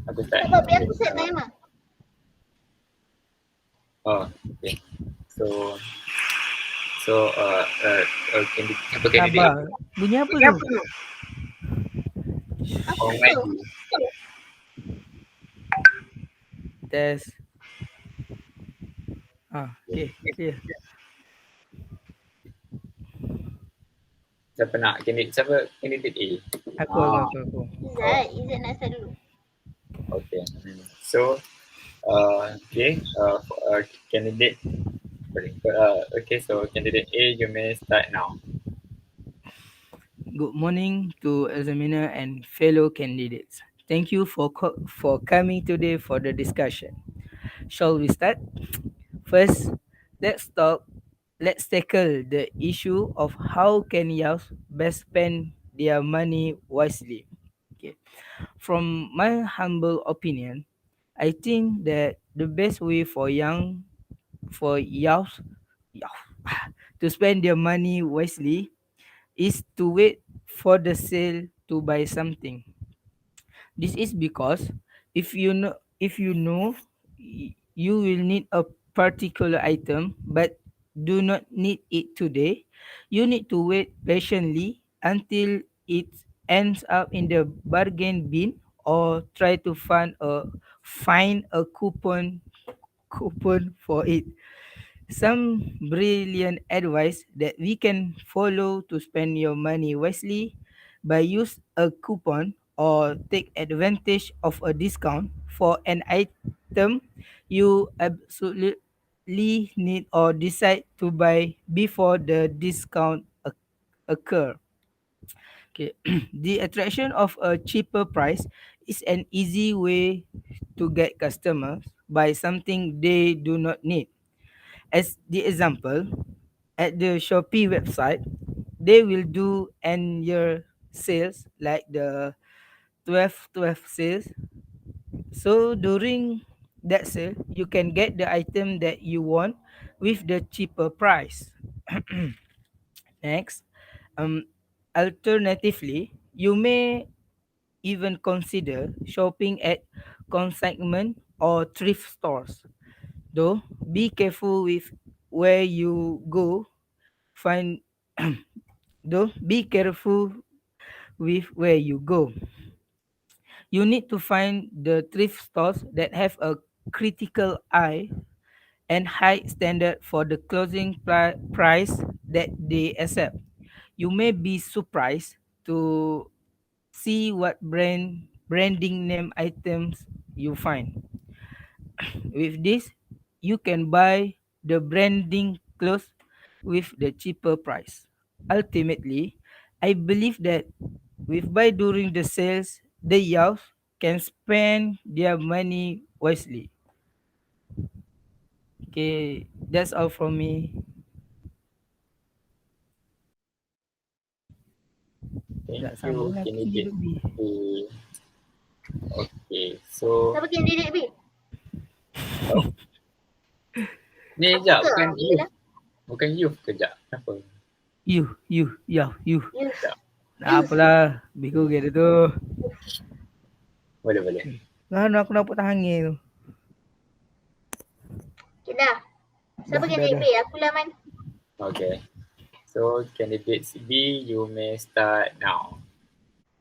Aku start. Tak apa, biar aku set timer. Oh, okay. So, apa candidate? Sabar. Bunyi apa tu? Apa Oh, tu? Maggie. Test. Okay, clear. Siapa nak candidate? Siapa candidate A? Aku. Izzat nak start dulu. Okay. So, okay. Candidate. Sorry. Okay. So, candidate A, you may start now. Good morning to examiner and fellow candidates. Thank you for coming today for the discussion. Shall we start? First, let's talk. Let's tackle the issue of how can youth best spend their money wisely. Okay. From my humble opinion, I think that the best way for youth to spend their money wisely is to wait for the sale to buy something. This is because if you will need a particular item but do not need it today, you need to wait patiently until it ends up in the bargain bin or try to find a coupon for it. Some brilliant advice that we can follow to spend your money wisely by use a coupon or take advantage of a discount for an item you absolutely need or decide to buy before the discount occur. Okay. The attraction of a cheaper price is an easy way to get customers buy something they do not need. As the example, at the Shopee website, they will do annual sales like the 12/12 sales. So during that sale, you can get the item that you want with the cheaper price. Next, um, alternatively, you may even consider shopping at consignment or thrift stores. Though, be careful with where you go. Find Though, be careful with where you go. You need to find the thrift stores that have a critical eye and high standard for the closing price that they accept. You may be surprised to see what branding name items you find. With this, you can buy the branding clothes with the cheaper price. Ultimately, I believe that with buy during the sales, the youth can spend their money wisely. Okay, that's all from me. Thank Tak you, sambung lah candidate candidate B. A. Okay. So, Siapa candidate B? ni Aku sekejap. ke? Bukan Boleh you. lah. Bukan you kejap. Kenapa? You. You. Use. Sekejap. Nah, apalah. Bego gitu tu. Boleh, boleh. Nah, aku nampak tangan tu. Okay, dah. Siapa candidate B? Aku lah, Man. Okay. So, candidate B, you may start now.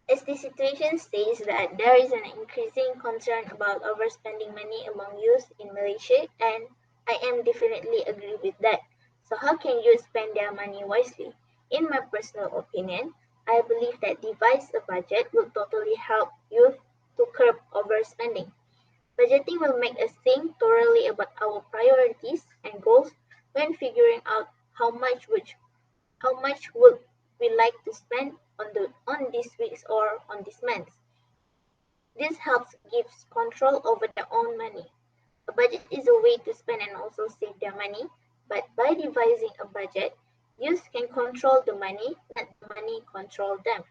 As the situation states that there is an increasing concern about overspending money among youth in Malaysia, and I am definitely agree with that. So how can youth spend their money wisely? In my personal opinion, I believe that devise a budget will totally help youth to curb overspending. Budgeting will make us think thoroughly about our priorities and goals when figuring out how much would we like to spend on this week's or on this month. This helps gives control over their own money. A budget is a way to spend and also save their money, but by devising a budget, youth can control the money, not the money control them.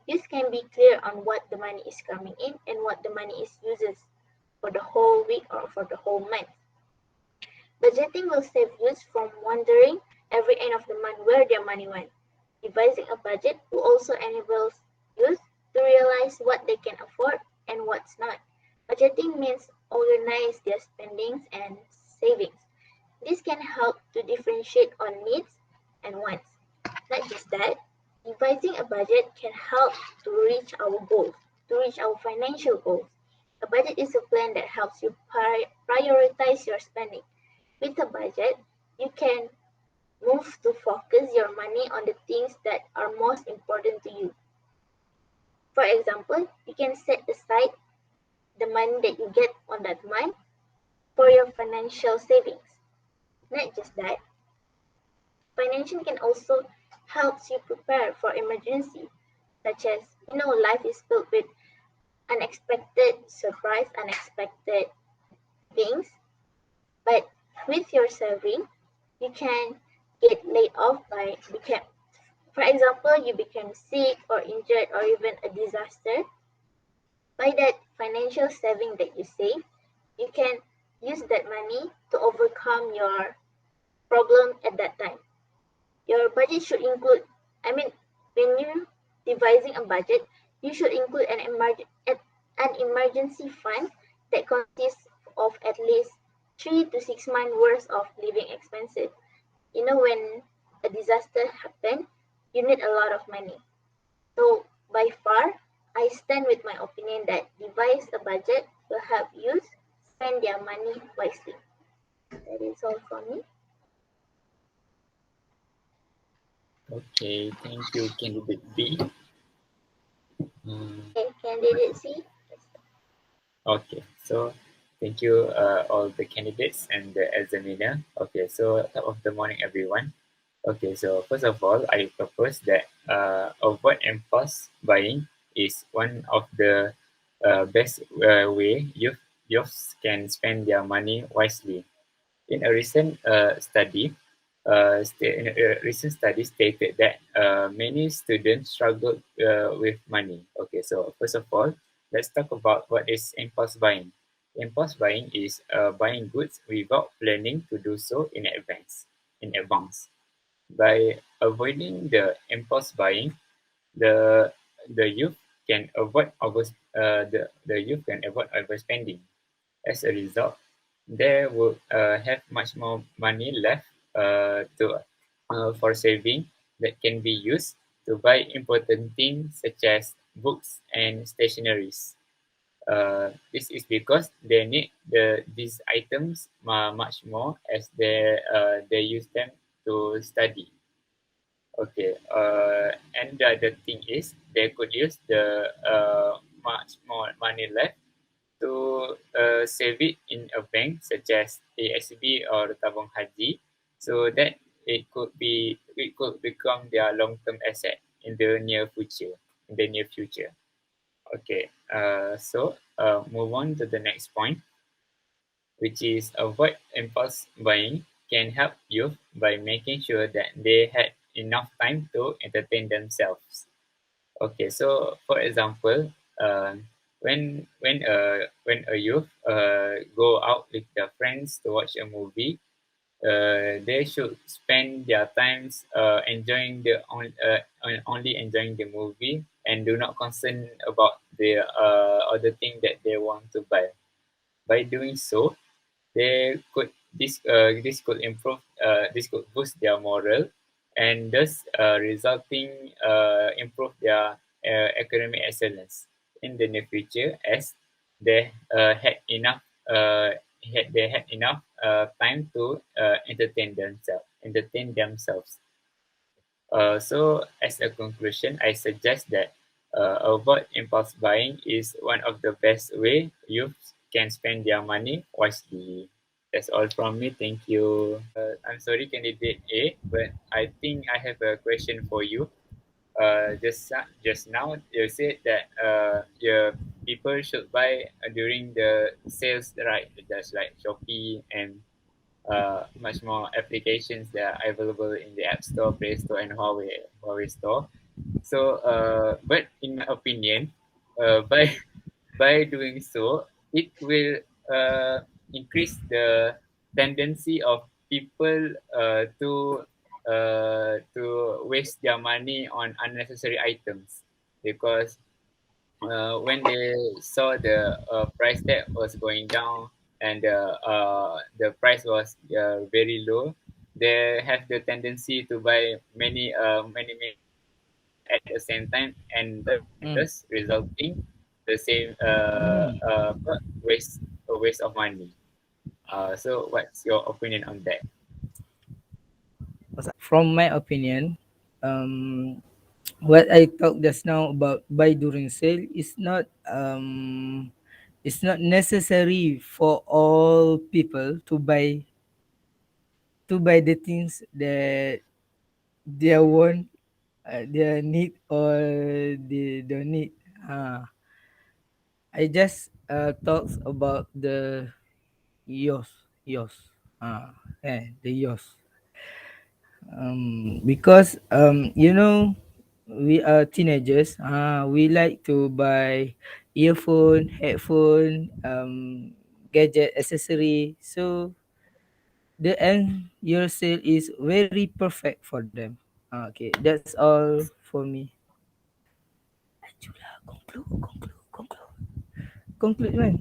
Youth can be clear on what the money is coming in and what the money is uses for the whole week or for the whole month. Budgeting will save youth from wondering every end of the month where their money went. Devising a budget will also enable youth to realize what they can afford and what what's not. Budgeting means organize their spendings and savings. This can help to differentiate on needs and wants. Not just that, devising a budget can help to reach our goals, to reach our financial goals. A budget is a plan that helps you prioritize your spending. With a budget, you can move to focus your money on the things that are most important to you. For example, you can set aside the money that you get on that month for your financial savings. Not just that, financial can also help you prepare for emergency, such as life is filled with unexpected surprise, unexpected things. But with your saving, you can get laid off by become for example, you become sick or injured or even a disaster. By that financial saving that you save, you can use that money to overcome your problem at that time. Your budget should include, I mean, when you're devising a budget, you should include an emergency fund that consists of at least 3 to 6 months worth of living expenses. When a disaster happens, you need a lot of money. So by far, I stand with my opinion that devise a budget will help youth spend their money wisely. That is all from me. Okay, thank you, candidate B. Mm, Okay, candidate C. okay, so thank you, all the candidates and the examiner. Okay, so top of the morning, everyone. Okay, so first of all, I propose that avoid impulse buying is one of the best way youth can spend their money wisely. In a recent study stated that many students struggle with money. Okay, so first of all, let's talk about what is impulse buying. Impulse buying is buying goods without planning to do so in advance. By avoiding the impulse buying, the the youth can avoid the youth can avoid overspending. As a result, they will have much more money left to for saving that can be used to buy important things such as books and stationeries. This is because they need these items much more as they use them to study. Okay, and the other thing is they could use the much more money left to save it in a bank such as ASB or Tabung Haji, so that it could become their long term asset in the near future. In the near future. Okay. So move on to the next point, which is avoid impulse buying can help you by making sure that they had enough time to entertain themselves. Okay, so for example, when a youth go out with their friends to watch a movie, they should spend their times only enjoying the movie and do not concern about the other thing that they want to buy. By doing so, they could this could improve this could boost their morale and thus resulting improve their academic excellence in the near future as they had enough time to entertain themselves. So, as a conclusion, I suggest that avoid impulse buying is one of the best way youth can spend their money wisely. That's all from me. Thank you. I'm sorry, candidate A, but I think I have a question for you. Just now you said that your people should buy during the sales, right? Just like Shopee and much more applications that are available in the App Store, Play Store, and Huawei Store. So, but in my opinion, by by doing so, it will increase the tendency of people to waste their money on unnecessary items because when they saw the price tag was going down and the price was very low, they have the tendency to buy many items at the same time, and Mm. thus resulting the same Mm. waste of money. So what's your opinion on that? From my opinion, um, what I talked just now about buy during sale is not it's not necessary for all people to buy the things that they want, they need or they don't need. I just talks about the yours, yours. The yours. Because we are teenagers. We like to buy earphone, headphone, gadget, accessory. So the end year sale is very perfect for them. Okay, that's all for me. Ajula, conclude, man.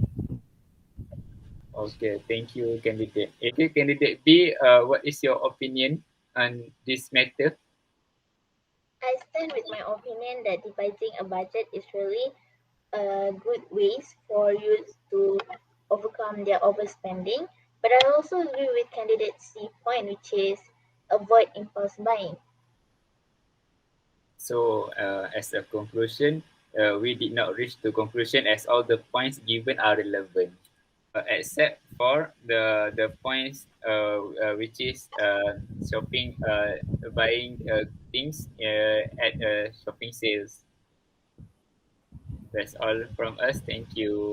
Okay, thank you, candidate. Okay, candidate B, what is your opinion on this matter? I stand with my opinion that devising a budget is really a good ways for youth to overcome their overspending. But I also agree with candidate C point, which is avoid impulse buying. So, as a conclusion, we did not reach to conclusion as all the points given are relevant, except for the points which is shopping, buying things at shopping sales. That's all from us. Thank you.